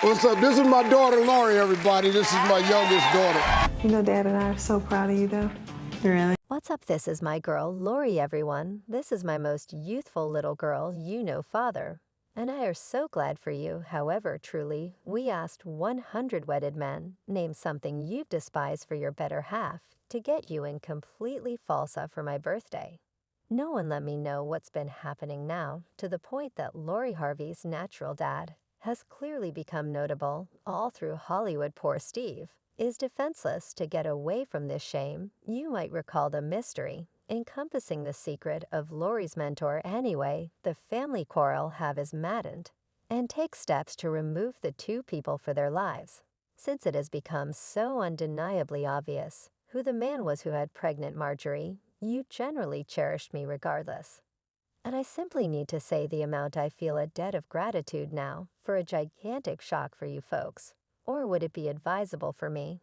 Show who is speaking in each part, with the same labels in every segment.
Speaker 1: What's up? This is my daughter, Lori, everybody. This is my youngest daughter.
Speaker 2: You know, Dad and I are so proud of you, though.
Speaker 3: Really?
Speaker 4: What's up? This is my girl, Lori, everyone. This is my most youthful little girl, father. And I are so glad for you. However, truly, we asked 100 wedded men, name something you despise for your better half, to get you in completely falsa for my birthday. No one let me know what's been happening now, to the point that Lori Harvey's natural dad has clearly become notable all through Hollywood. Poor Steve is defenseless to get away from this shame. You might recall the mystery encompassing the secret of Lori's mentor. Anyway, the family quarrel is maddened and takes steps to remove the two people for their lives, since it has become so undeniably obvious who the man was who had pregnant Marjorie. You generally cherished me regardless. And I simply need to say the amount I feel a debt of gratitude now for a gigantic shock for you folks. Or would it be advisable for me?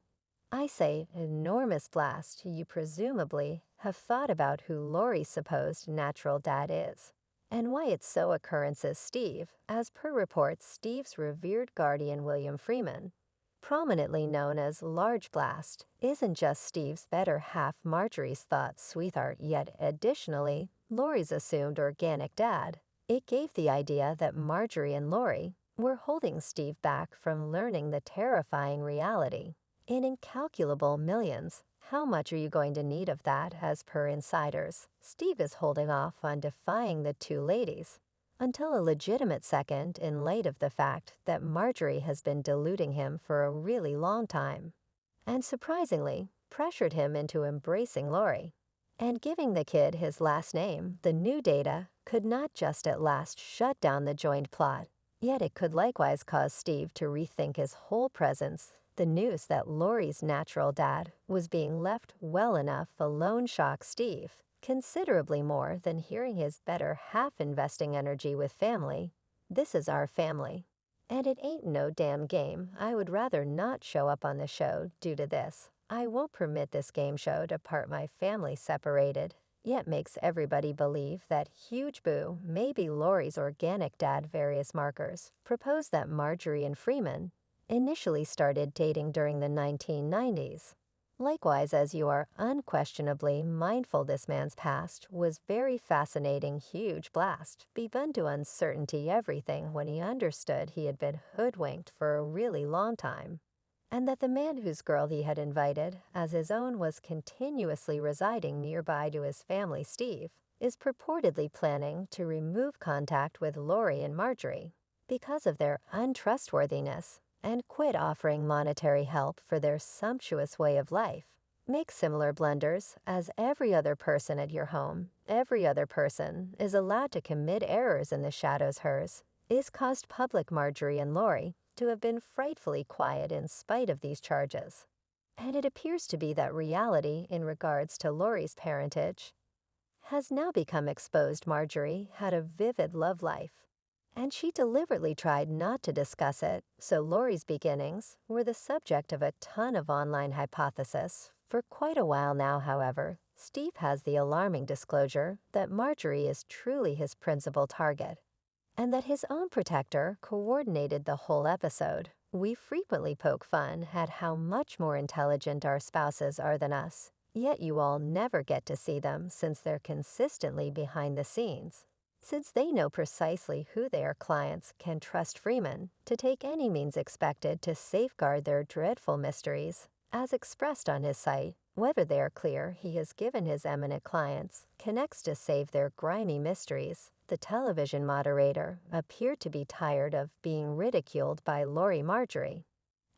Speaker 4: I say enormous blast. You presumably have thought about who Lori's supposed natural dad is, and why it's so occurrences Steve, as per reports Steve's revered guardian William Freeman, prominently known as Large Blast, isn't just Steve's better half Marjorie's thought sweetheart, yet additionally, Lori's assumed organic dad. It gave the idea that Marjorie and Lori were holding Steve back from learning the terrifying reality. In incalculable millions, how much are you going to need of that? As per insiders, Steve is holding off on defying the two ladies until a legitimate second, in light of the fact that Marjorie has been deluding him for a really long time, and surprisingly pressured him into embracing Lori and giving the kid his last name. The new data could not just at last shut down the joint plot, yet it could likewise cause Steve to rethink his whole presence. The news that Lori's natural dad was being left well enough alone shocked Steve considerably more than hearing his better half investing energy with family. This is our family, and it ain't no damn game. I would rather not show up on the show due to this. I won't permit this game show to part my family separated, yet makes everybody believe that huge boo may be Lori's organic dad. Various markers propose that Marjorie and Freeman initially started dating during the 1990s. Likewise, as you are unquestionably mindful, this man's past was very fascinating. Huge Blast begun to uncertainty everything when he understood he had been hoodwinked for a really long time, and that the man whose girl he had invited as his own was continuously residing nearby to his family. Steve is purportedly planning to remove contact with Lori and Marjorie because of their untrustworthiness, and quit offering monetary help for their sumptuous way of life. Make similar blunders as every other person at your home. Every other person is allowed to commit errors in the shadows. Hers is caused public. Marjorie and Lori to have been frightfully quiet in spite of these charges. And it appears to be that reality in regards to Lori's parentage has now become exposed. Marjorie had a vivid love life, and she deliberately tried not to discuss it, so Lori's beginnings were the subject of a ton of online hypothesis for quite a while now. However, Steve has the alarming disclosure that Marjorie is truly his principal target, and that his own protector coordinated the whole episode. We frequently poke fun at how much more intelligent our spouses are than us, yet you all never get to see them since they're consistently behind the scenes. Since they know precisely who their clients can trust Freeman to take any means expected to safeguard their dreadful mysteries, as expressed on his site, whether they are clear he has given his eminent clients connects to save their grimy mysteries. The television moderator appeared to be tired of being ridiculed by Lori Marjorie,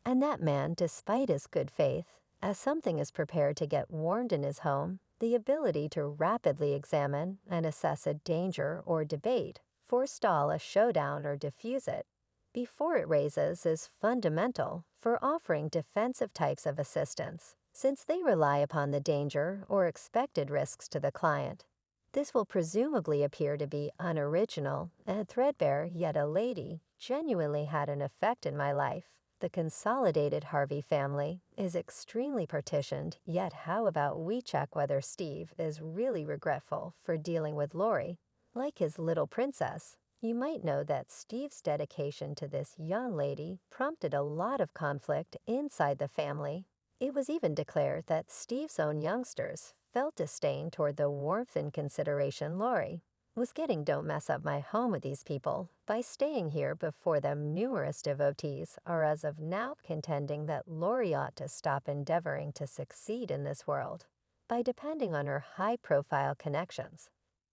Speaker 4: and that man, despite his good faith, as something is prepared to get warned in his home, the ability to rapidly examine and assess a danger or debate, forestall a showdown or diffuse it before it raises is fundamental for offering defensive types of assistance, since they rely upon the danger or expected risks to the client. This will presumably appear to be unoriginal and threadbare, yet a lady genuinely had an effect in my life. The consolidated Harvey family is extremely partitioned, yet how about we check whether Steve is really regretful for dealing with Lori like his little princess, You might know that Steve's dedication to this young lady prompted a lot of conflict inside the family. It was even declared that Steve's own youngsters felt disdain toward the warmth and consideration Lori was getting. Don't mess up my home with these people by staying here before them. Numerous devotees are as of now contending that Lori ought to stop endeavoring to succeed in this world by depending on her high-profile connections.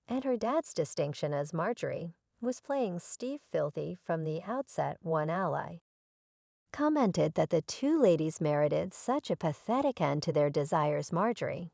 Speaker 4: And her dad's distinction as Marjorie was playing Steve filthy from the outset. One ally commented that the two ladies merited such a pathetic end to their desires. Marjorie,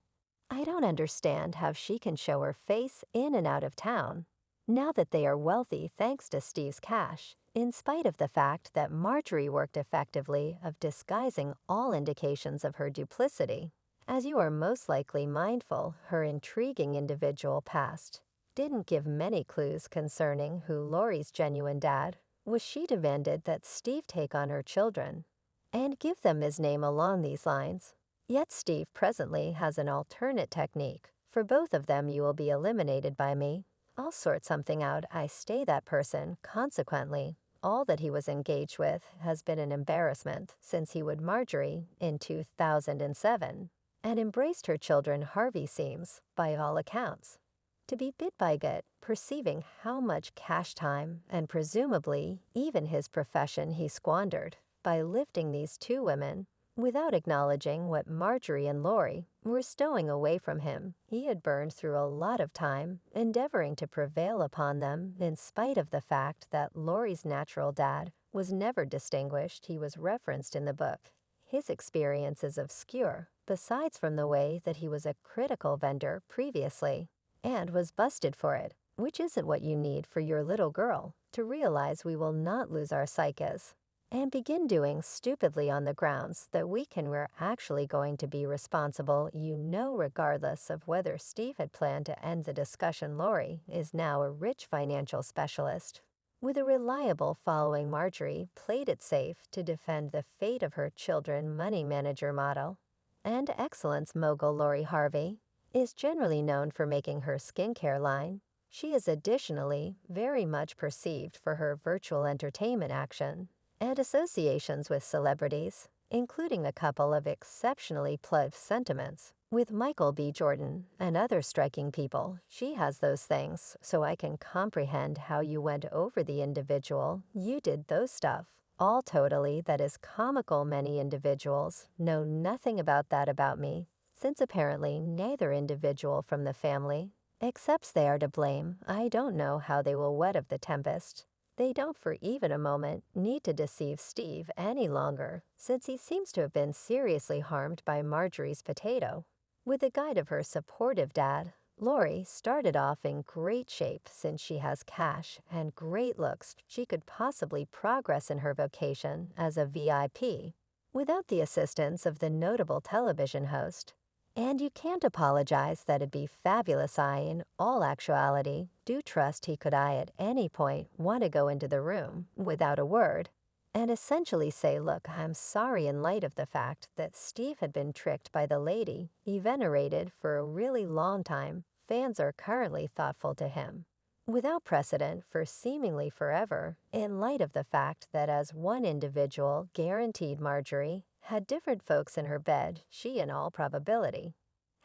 Speaker 4: I don't understand how she can show her face in and out of town, now that they are wealthy thanks to Steve's cash, in spite of the fact that Marjorie worked effectively of disguising all indications of her duplicity. As you are most likely mindful, her intriguing individual past didn't give many clues concerning who Lori's genuine dad was. She demanded that Steve take on her children and give them his name along these lines. Yet Steve presently has an alternate technique. For both of them, you will be eliminated by me. I'll sort something out. I stay that person. Consequently, all that he was engaged with has been an embarrassment since he would Marjorie in 2007 and embraced her children. Harvey seems, by all accounts, to be bit by gut, perceiving how much cash time and presumably even his profession he squandered by lifting these two women without acknowledging what Marjorie and Lori were stowing away from him. He had burned through a lot of time endeavoring to prevail upon them in spite of the fact that Lori's natural dad was never distinguished. He was referenced in the book. His experience is obscure, besides from the way that he was a critical vendor previously and was busted for it, which isn't what you need for your little girl to realize we will not lose our psyches and begin doing stupidly on the grounds that we're actually going to be responsible. Regardless of whether Steve had planned to end the discussion, Lori is now a rich financial specialist with a reliable following. Marjorie played it safe to defend the fate of her children. Money manager model and excellence mogul Lori Harvey is generally known for making her skincare line. She is additionally very much perceived for her virtual entertainment action and associations with celebrities, including a couple of exceptionally plugged sentiments with Michael B. Jordan and other striking people. She has those things, so I can comprehend how you went over the individual. You did those stuff. All totally, that is comical. Many individuals know nothing about that about me, since apparently neither individual from the family accepts they are to blame. I don't know how they will wet of the tempest. They don't for even a moment need to deceive Steve any longer, since he seems to have been seriously harmed by Marjorie's potato. With the guide of her supportive dad, Lori started off in great shape. Since she has cash and great looks, she could possibly progress in her vocation as a VIP without the assistance of the notable television host. And you can't apologize that it'd be fabulous. In all actuality, do trust he could at any point want to go into the room without a word and essentially say, look, I'm sorry, in light of the fact that Steve had been tricked by the lady he venerated for a really long time. Fans are currently thoughtful to him, without precedent for seemingly forever, in light of the fact that as one individual guaranteed Marjorie had different folks in her bed, she in all probability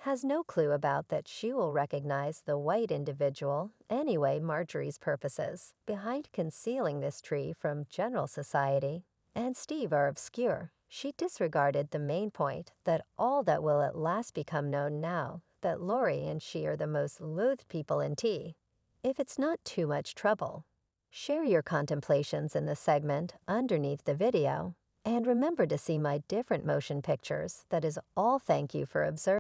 Speaker 4: has no clue about that. She will recognize the white individual anyway. Marjorie's purposes behind concealing this tree from general society and Steve are obscure. She disregarded the main point that all that will at last become known now that Lori and she are the most loathed people in tea. If it's not too much trouble, share your contemplations in the segment underneath the video. And remember to see my different motion pictures. That is all. Thank you for observing.